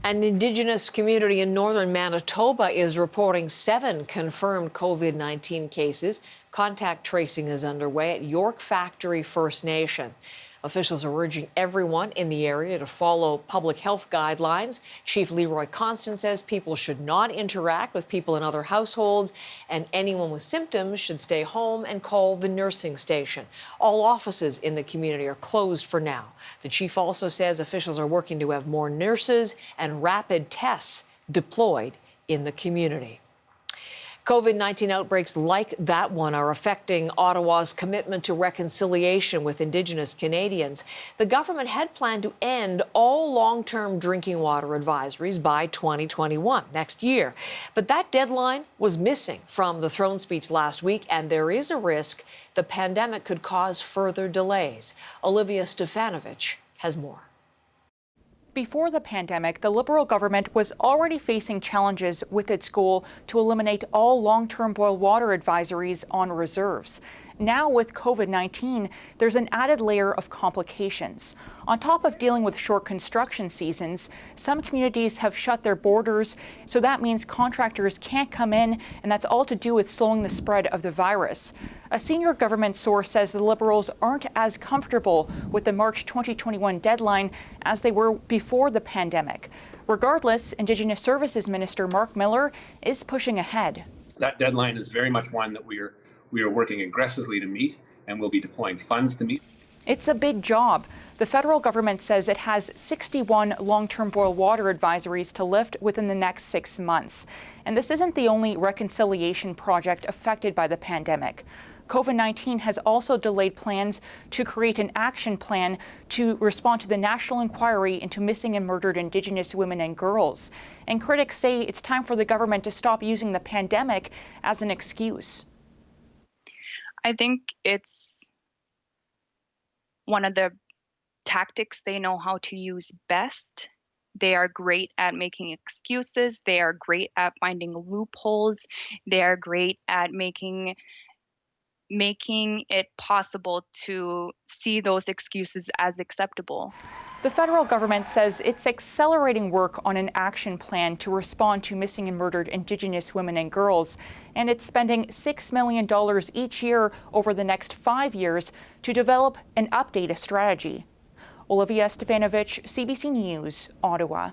An Indigenous community in northern Manitoba is reporting 7 confirmed COVID-19 cases. Contact tracing is underway at York Factory First Nation. Officials are urging everyone in the area to follow public health guidelines. Chief Leroy Constant says people should not interact with people in other households, and anyone with symptoms should stay home and call the nursing station. All offices in the community are closed for now. The chief also says officials are working to have more nurses and rapid tests deployed in the community. COVID-19 outbreaks like that one are affecting Ottawa's commitment to reconciliation with Indigenous Canadians. The government had planned to end all long-term drinking water advisories by 2021, next year. But that deadline was missing from the throne speech last week, and there is a risk the pandemic could cause further delays. Olivia Stefanovic has more. Before the pandemic, the Liberal government was already facing challenges with its goal to eliminate all long-term boil water advisories on reserves. Now, with COVID-19, there's an added layer of complications. On top of dealing with short construction seasons, some communities have shut their borders, so that means contractors can't come in, and that's all to do with slowing the spread of the virus. A senior government source says the Liberals aren't as comfortable with the March 2021 deadline as they were before the pandemic. Regardless, Indigenous Services Minister Mark Miller is pushing ahead. That deadline is very much one that we are working aggressively to meet, and we'll be deploying funds to meet. It's a big job. The federal government says it has 61 long-term boil water advisories to lift within the next 6 months. And this isn't the only reconciliation project affected by the pandemic. COVID-19 has also delayed plans to create an action plan to respond to the national inquiry into missing and murdered Indigenous women and girls. And critics say it's time for the government to stop using the pandemic as an excuse. I think it's one of the tactics they know how to use best. They are great at making excuses. They are great at finding loopholes. They are great at making it possible to see those excuses as acceptable. The federal government says it's accelerating work on an action plan to respond to missing and murdered Indigenous women and girls, and it's spending $6 million each year over the next 5 years to develop and update a strategy. Olivia Stefanovic, CBC News, Ottawa.